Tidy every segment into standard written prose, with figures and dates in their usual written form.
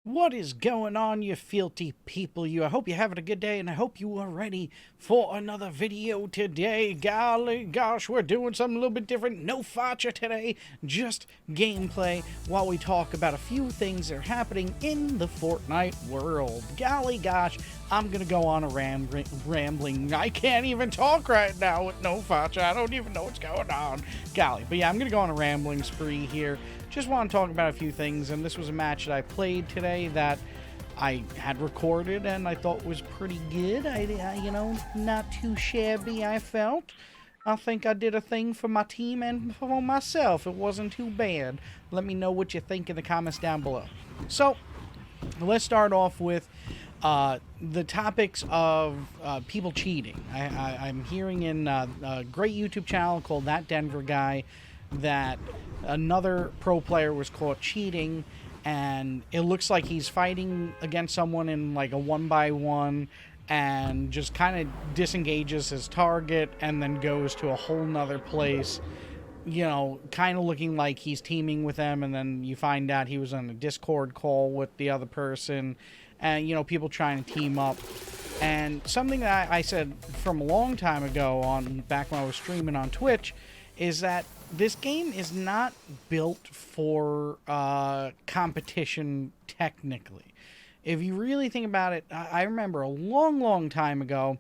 What is going on, you fealty people? I hope you're having a good day, and I hope you are ready for another video today. Golly gosh, we're doing something a little bit different. No facha today, just gameplay while we talk about a few things that are happening in the Fortnite world. Golly gosh, I'm gonna go on a rambling. I can't even talk right now with no facha. I don't even know what's going on. Golly, but yeah, I'm gonna go on a rambling spree here. Just want to talk about a few things, and this was a match that I played today that I had recorded and I thought was pretty good. Not too shabby, I felt. I think I did a thing for my team and for myself. It wasn't too bad. Let me know what you think in the comments down below. So, let's start off with the topics of people cheating. I'm hearing in a great YouTube channel called That Denver Guy that another pro player was caught cheating, and it looks like he's fighting against someone in like a 1-by-1 and just kind of disengages his target and then goes to a whole nother place, kind of looking like he's teaming with them, and then you find out he was on a Discord call with the other person, and people trying to team up. And something that I said from a long time ago, on back when I was streaming on Twitch, is that this game is not built for competition technically. If you really think about it, I remember a long time ago,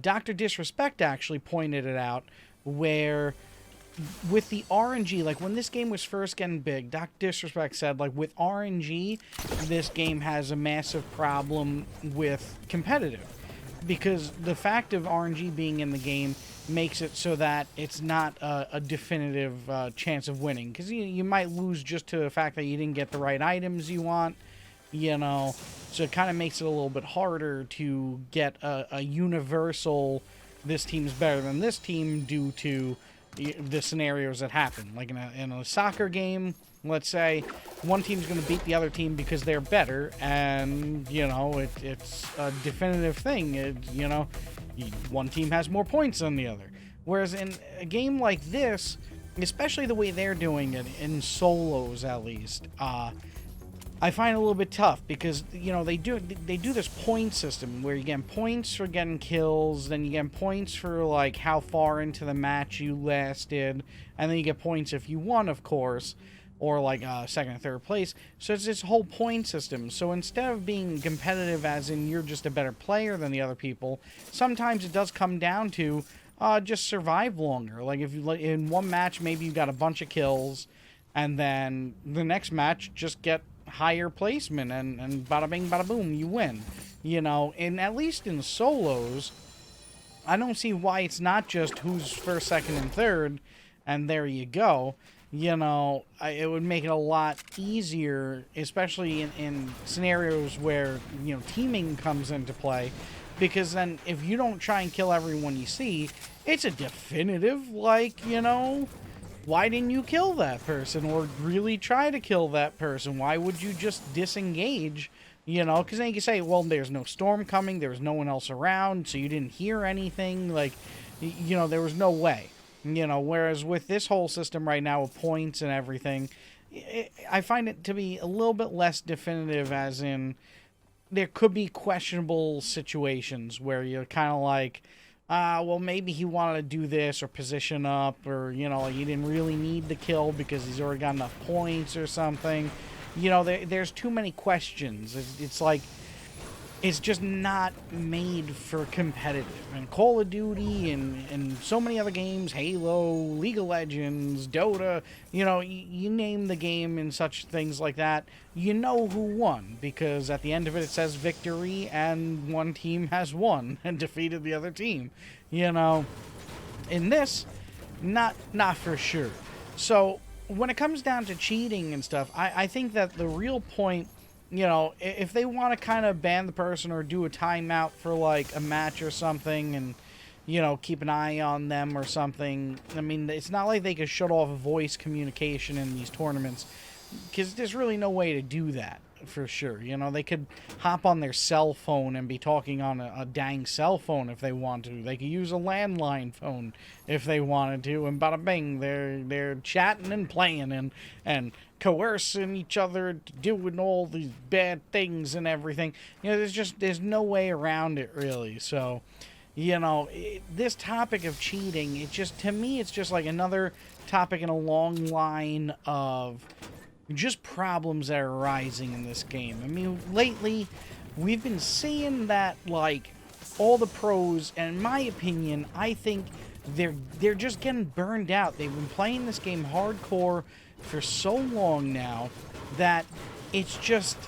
Dr. Disrespect actually pointed it out, where with the RNG, like when this game was first getting big, Dr. Disrespect said, like, with RNG, this game has a massive problem with competitive. Because the fact of RNG being in the game makes it so that it's not a definitive chance of winning. Because you might lose just to the fact that you didn't get the right items you want, So it kind of makes it a little bit harder to get a universal, this team's better than this team, due to the scenarios that happen. Like in a soccer game, let's say, one team's going to beat the other team because they're better, and, it's a definitive thing. One team has more points than the other. Whereas in a game like this, especially the way they're doing it, in solos at least, I find it a little bit tough because, they do this point system where you get points for getting kills, then you get points for, like, how far into the match you lasted, and then you get points if you won, of course, or like second or third place. So it's this whole point system. So instead of being competitive as in you're just a better player than the other people, sometimes it does come down to just survive longer. Like if you in one match, maybe you got a bunch of kills, and then the next match just get higher placement, and bada bing bada boom, you win. And at least in solos, I don't see why it's not just who's first, second, and third, and there you go. It would make it a lot easier, especially in scenarios where, teaming comes into play. Because then, if you don't try and kill everyone you see, it's a definitive, like, why didn't you kill that person? Or really try to kill that person? Why would you just disengage? Because then you can say, well, there's no storm coming, there was no one else around, so you didn't hear anything. Like, there was no way. Whereas with this whole system right now with points and everything, I find it to be a little bit less definitive, as in there could be questionable situations where you're kind of like, well, maybe he wanted to do this or position up, or, you didn't really need the kill because he's already got enough points or something. There's too many questions. It's like, it's just not made for competitive. And Call of Duty and so many other games, Halo, League of Legends, Dota, you name the game and such things like that, you know who won, because at the end of it, it says victory, and one team has won and defeated the other team. In this, not for sure. So when it comes down to cheating and stuff, I think that the real point, if they want to kind of ban the person or do a timeout for like a match or something, and, keep an eye on them or something, I mean, it's not like they could shut off voice communication in these tournaments, because there's really no way to do that. for sure. You know, they could hop on their cell phone and be talking on a dang cell phone if they want to. They could use a landline phone if they wanted to, and bada bing, they're chatting and playing and coercing each other to doing all these bad things and everything. You know, there's no way around it really. So, you know, this topic of cheating, it just, to me, it's just like another topic in a long line of just problems that are arising in this game. I mean, lately, we've been seeing that, like, all the pros, and in my opinion, I think they're just getting burned out. They've been playing this game hardcore for so long now that it's just,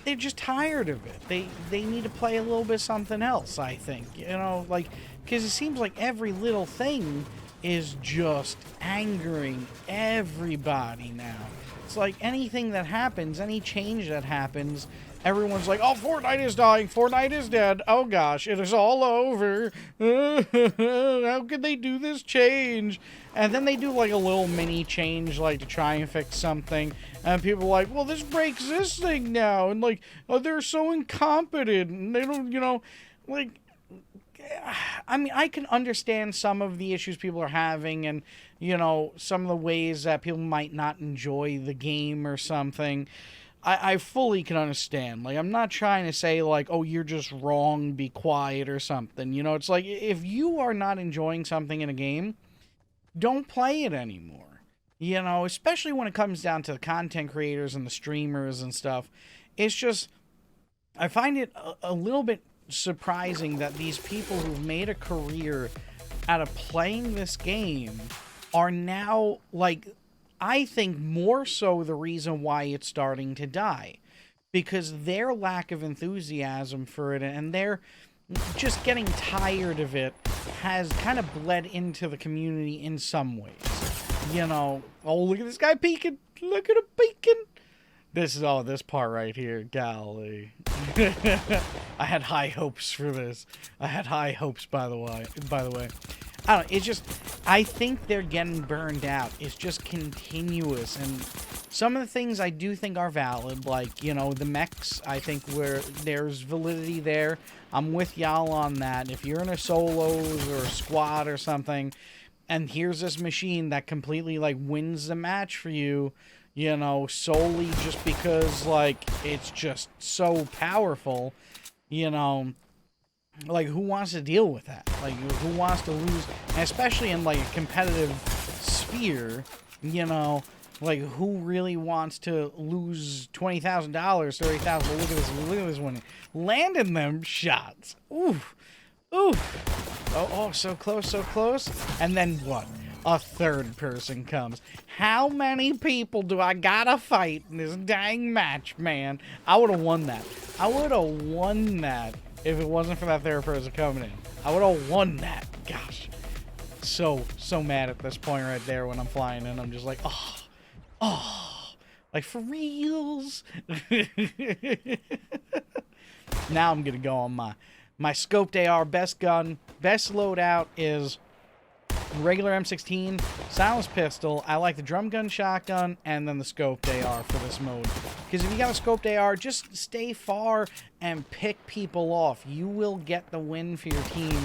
they're just tired of it. They need to play a little bit something else, I think. You know, like, because it seems like every little thing is just angering everybody now. It's like anything that happens, any change that happens, everyone's like, oh, Fortnite is dying, Fortnite is dead, oh gosh, it is all over, how could they do this change? And then they do like a little mini change, like to try and fix something, and people are like, well, this breaks this thing now, and like, oh, they're so incompetent, and they don't, you know, like, I mean, I can understand some of the issues people are having and, you know, some of the ways that people might not enjoy the game or something. I fully can understand. Like, I'm not trying to say, like, oh, you're just wrong, be quiet or something. You know, it's like, if you are not enjoying something in a game, don't play it anymore. You know, especially when it comes down to the content creators and the streamers and stuff. It's just, I find it a little bit surprising that these people who've made a career out of playing this game are now, like, I think more so the reason why it's starting to die, because their lack of enthusiasm for it and they're just getting tired of it has kind of bled into the community in some ways. You know, oh, look at this guy peeking, look at him peeking. This is all this part right here, golly. I had high hopes for this. I had high hopes, by the way. I don't know, it's just, I think they're getting burned out. It's just continuous, and some of the things I do think are valid, like, you know, the mechs, I think where there's validity there. I'm with y'all on that. If you're in a solos or a squad or something, and here's this machine that completely, like, wins the match for you, you know, solely just because, like, it's just so powerful, you know, like, who wants to deal with that? Like, who wants to lose, and especially in, like, a competitive sphere, you know, like, who really wants to lose $20,000, $30,000? Look at this one, landing them shots. Ooh, ooh, oh, so close, and then what? A third person comes. How many people do I gotta fight in this dang match, man? I would have won that. I would have won that if it wasn't for that third person coming in. I would have won that. Gosh. So mad at this point right there when I'm flying in. I'm just like, oh. Like, for reals? Now I'm gonna go on my scoped AR. Best gun, best loadout is regular M16, silenced pistol. I like the drum gun, shotgun, and then the scoped AR for this mode. Because if you got a scoped AR, just stay far and pick people off. You will get the win for your team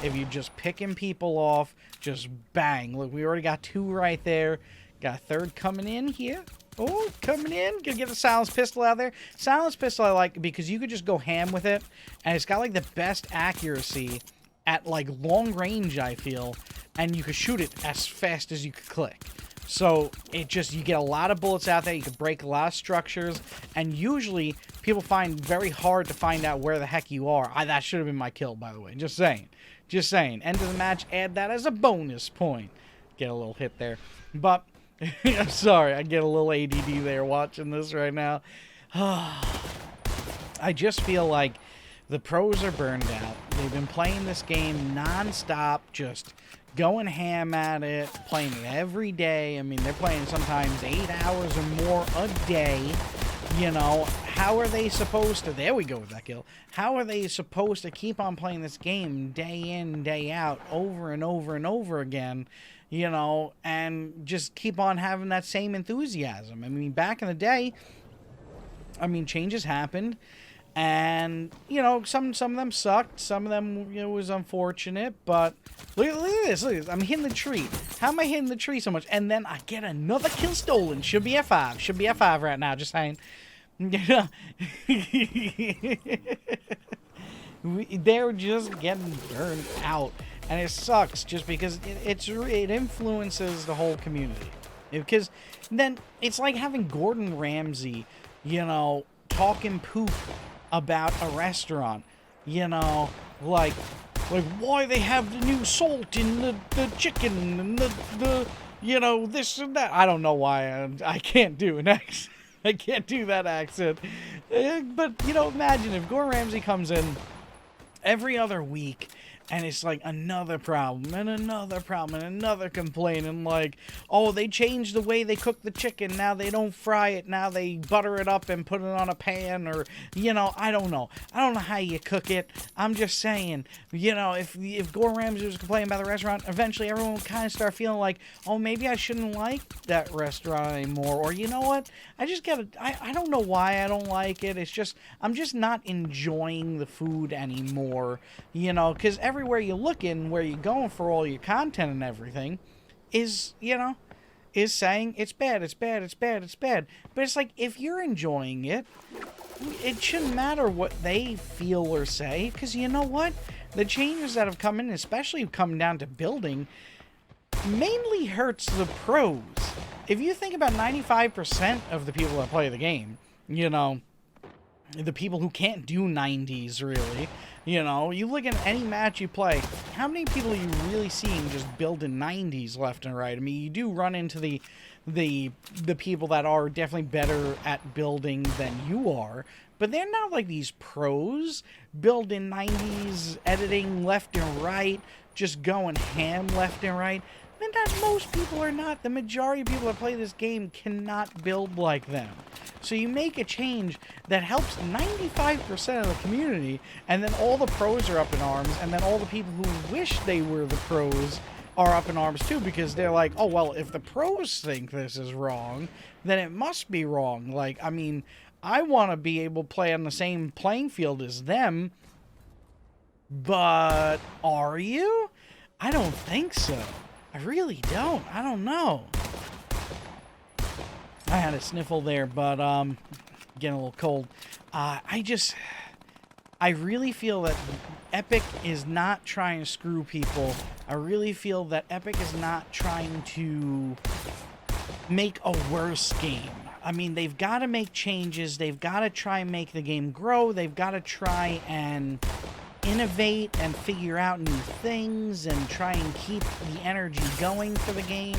if you just picking people off. Just bang. Look, we already got two right there. Got a third coming in here. Oh, coming in. Gonna get the silenced pistol out there. Silenced pistol I like because you could just go ham with it. And it's got, like, the best accuracy at, like, long range, I feel. And you could shoot it as fast as you could click. So, it just, you get a lot of bullets out there, you can break a lot of structures, and usually, people find very hard to find out where the heck you are. That should have been my kill, by the way. Just saying. Just saying. End of the match, add that as a bonus point. Get a little hit there. But, I'm sorry, I get a little ADD there watching this right now. I just feel like the pros are burned out. They've been playing this game non-stop, just going ham at it, playing it every day. I mean, they're playing sometimes 8 hours or more a day. You know, how are they supposed to... There we go with that kill. How are they supposed to keep on playing this game day in, day out, over and over and over again, you know, and just keep on having that same enthusiasm? I mean, back in the day, I mean, changes happened, and you know, some of them sucked, some of them, you know, was unfortunate. But look at this, look at this. I'm hitting the tree. How am I hitting the tree so much? And then I get another kill stolen. Should be F5. Should be F5 right now. Just saying. They're just getting burned out, and it sucks just because it influences the whole community. Because then it's like having Gordon Ramsay, you know, talking poop about a restaurant, you know, like why they have the new salt in the chicken and the you know, this and that. I don't know why I can't do an accent. I can't do that accent. But, you know, imagine if Gordon Ramsay comes in every other week, and it's like another problem, and another problem, and another complaint, and like, oh, they changed the way they cook the chicken, now they don't fry it, now they butter it up and put it on a pan, or, you know, I don't know how you cook it. I'm just saying, you know, if Gordon Ramsay was complaining about the restaurant, eventually everyone would kind of start feeling like, oh, maybe I shouldn't like that restaurant anymore, or you know what, I don't know why I don't like it, it's just, I'm just not enjoying the food anymore, you know, because everywhere you look in, where you're going for all your content and everything, is, you know, is saying it's bad, it's bad, it's bad, it's bad. But it's like, if you're enjoying it, it shouldn't matter what they feel or say, because you know what? The changes that have come in, especially coming down to building, mainly hurts the pros. If you think about 95% of the people that play the game, you know, the people who can't do 90s, really, you know, you look at any match you play, how many people are you really seeing just building 90s left and right? I mean, you do run into the people that are definitely better at building than you are, but they're not like these pros building 90s, editing left and right, just going ham left and right. And that most people are not. The majority of people that play this game cannot build like them. So you make a change that helps 95% of the community, and then all the pros are up in arms, and then all the people who wish they were the pros are up in arms too, because they're like, oh, well, if the pros think this is wrong, then it must be wrong. Like, I mean, I want to be able to play on the same playing field as them, but are you? I don't think so. I really don't. I don't know. I had a sniffle there, but getting a little cold. I really feel that Epic is not trying to screw people. I really feel that Epic is not trying to make a worse game. I mean, they've got to make changes. They've got to try and make the game grow. They've got to try and innovate and figure out new things and try and keep the energy going for the game.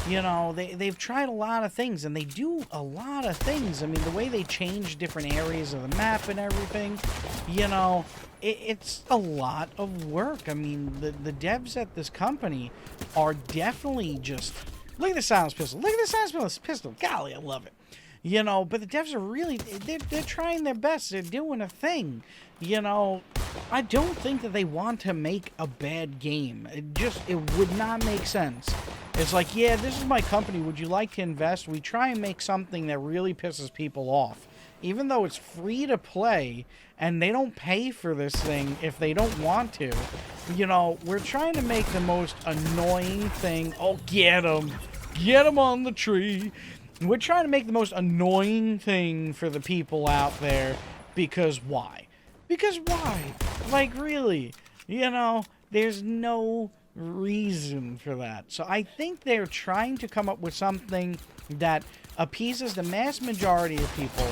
You know, they've tried a lot of things, and they do a lot of things. I mean, the way they change different areas of the map and everything, you know, it's a lot of work. I mean, the devs at this company are definitely just... Look at the silence pistol. Look at the silence pistol. Golly, I love it. You know, but the devs are really... They're trying their best. They're doing a thing. You know, I don't think that they want to make a bad game. It would not make sense. It's like, yeah, this is my company. Would you like to invest? We try and make something that really pisses people off. Even though it's free to play, and they don't pay for this thing if they don't want to. You know, we're trying to make the most annoying thing. Oh, get him. Get him on the tree. We're trying to make the most annoying thing for the people out there. Because why? Because why? Like, really? You know, there's no reason for that. So I think they're trying to come up with something that appeases the mass majority of people,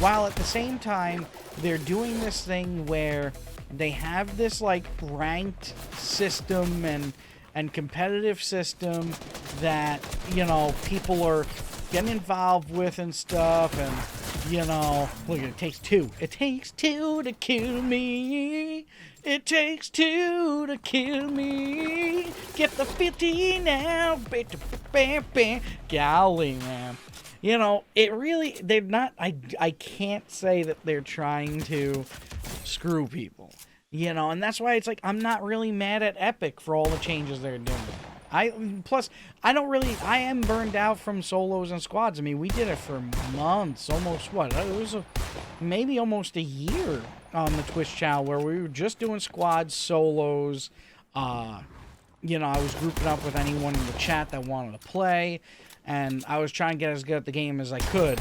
while at the same time they're doing this thing where they have this like ranked system and competitive system that, you know, people are getting involved with and stuff. And, you know, look, it takes two. It takes two to kill me. It takes two to kill me. Get the Fealty now. Golly, man. You know, it really, they're not, I can't say that they're trying to screw people. You know, and that's why it's like, I'm not really mad at Epic for all the changes they're doing. Plus, I am burned out from solos and squads. I mean, we did it for months, almost what? It was maybe almost a year on the Twitch channel where we were just doing squads, solos. You know, I was grouping up with anyone in the chat that wanted to play, and I was trying to get as good at the game as I could,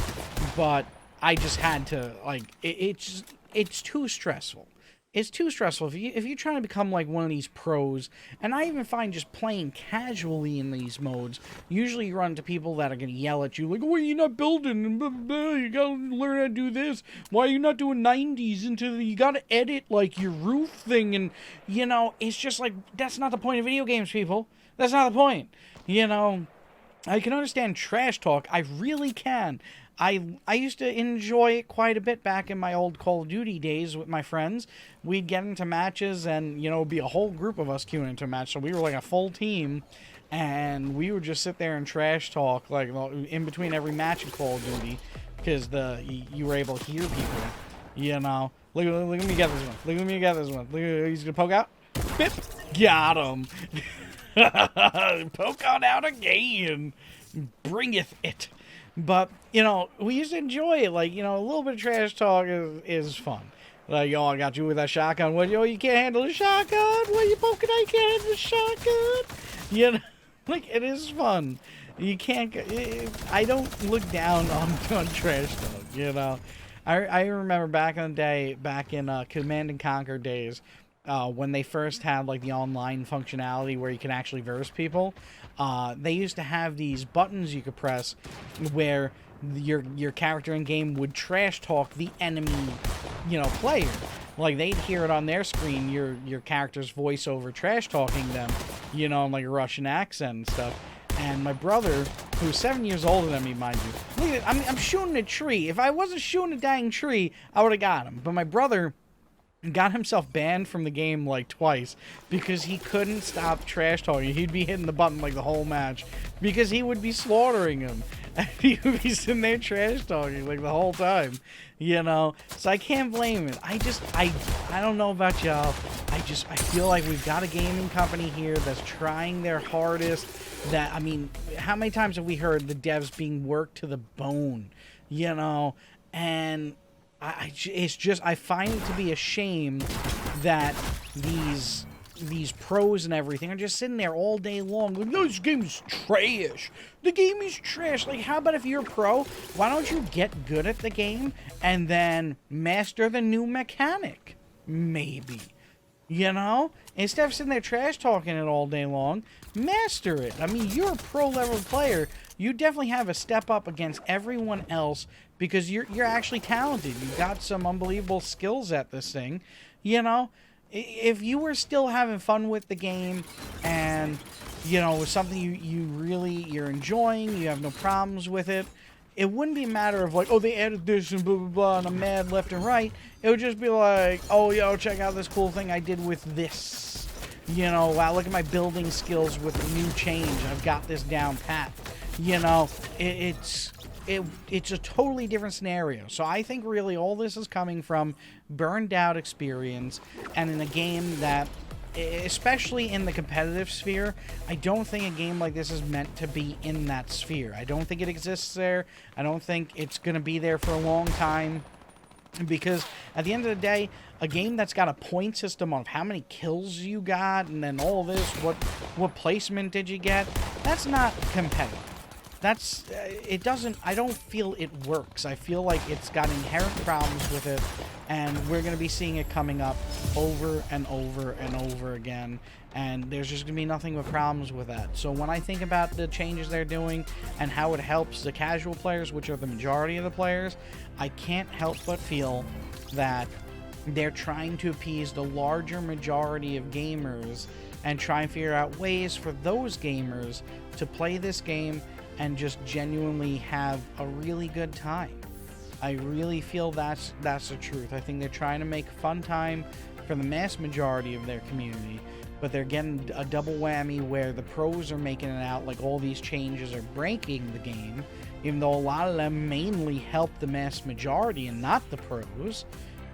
but I just had to, like, it's too stressful. It's too stressful. If you're trying to become like one of these pros, and I even find just playing casually in these modes, usually you run into people that are going to yell at you, like, "Why are you not building? And blah, blah, blah. You got to learn how to do this. Why are you not doing 90s into the, you got to edit like your roof thing." And, you know, it's just like, that's not the point of video games, people. That's not the point. You know, I can understand trash talk. I really can. I used to enjoy it quite a bit back in my old Call of Duty days with my friends. We'd get into matches and, you know, be a whole group of us queuing into a match. So we were like a full team, and we would just sit there and trash talk like in between every match in Call of Duty, because you were able to hear people, you know. Look at me get this one. Look at me get this one. Look at, he's going to poke out. Bip. Got him. Poke on out again. Bringeth it. But, you know, we used to enjoy it. Like, you know, a little bit of trash talk is fun. Like, "Yo, I got you with that shotgun. What, yo, you can't handle a shotgun? What, you poking out? You can't handle a shotgun?" You know, like, it is fun. You can't, I don't look down on trash talk, you know. I remember back in the day, back in Command and Conquer days, when they first had, like, the online functionality where you can actually verse people, they used to have these buttons you could press where your character in game would trash talk the enemy, you know, player. Like, they'd hear it on their screen, your character's voice over trash talking them, you know, in like a Russian accent and stuff. And my brother, who's 7 years older than me, mind you, look at it, I'm shooting a tree. If I wasn't shooting a dang tree, I would have got him. But my brother got himself banned from the game like twice because he couldn't stop trash talking. He'd be hitting the button like the whole match because he would be slaughtering him. And he would be sitting there trash talking like the whole time, you know. So I can't blame it. I don't know about y'all. I feel like we've got a gaming company here that's trying their hardest. That, I mean, how many times have we heard the devs being worked to the bone, you know? And it's just, I find it to be a shame that these pros and everything are just sitting there all day long like, "No, this game is trash. The game is trash." Like, how about if you're a pro, why don't you get good at the game and then master the new mechanic? Maybe. You know? Instead of sitting there trash talking it all day long, master it. I mean, you're a pro level player. You definitely have a step up against everyone else because you're actually talented. You've got some unbelievable skills at this thing. You know? If you were still having fun with the game and, you know, it was something you're enjoying, you have no problems with it, it wouldn't be a matter of like, "Oh, they added this and blah, blah, blah, and I'm mad left and right." It would just be like, "Oh, yo, check out this cool thing I did with this. You know, wow, look at my building skills with the new change. I've got this down pat." You know, it's a totally different scenario. So I think really all this is coming from burned out experience, and in a game that, especially in the competitive sphere, I don't think a game like this is meant to be in that sphere. I don't think it exists there. I don't think it's going to be there for a long time. Because at the end of the day, a game that's got a point system of how many kills you got, and then all this, what placement did you get, that's not competitive. That's, it doesn't, I don't feel it works. I feel like it's got inherent problems with it, and we're going to be seeing it coming up over and over and over again, and there's just going to be nothing but problems with that. So when I think about the changes they're doing and how it helps the casual players, which are the majority of the players, I can't help but feel that they're trying to appease the larger majority of gamers and try and figure out ways for those gamers to play this game and just genuinely have a really good time. I really feel that's the truth. I think they're trying to make a fun time for the mass majority of their community, but they're getting a double whammy where the pros are making it out like all these changes are breaking the game, even though a lot of them mainly help the mass majority and not the pros.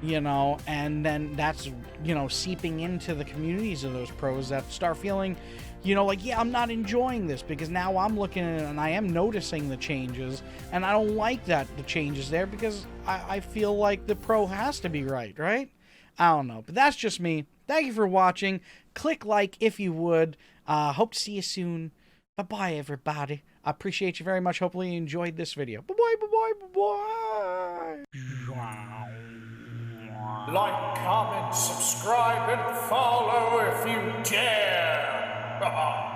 you know, and then that's, you know, seeping into the communities of those pros that start feeling, you know, like, yeah, I'm not enjoying this because now I'm looking at it and I am noticing the changes, and I don't like that the changes there because I feel like the pro has to be right? I don't know, but that's just me. Thank you for watching. Click like if you would. Hope to see you soon. Bye-bye, everybody. I appreciate you very much. Hopefully you enjoyed this video. Bye-bye, bye-bye, bye-bye. Like, comment, subscribe, and follow if you dare.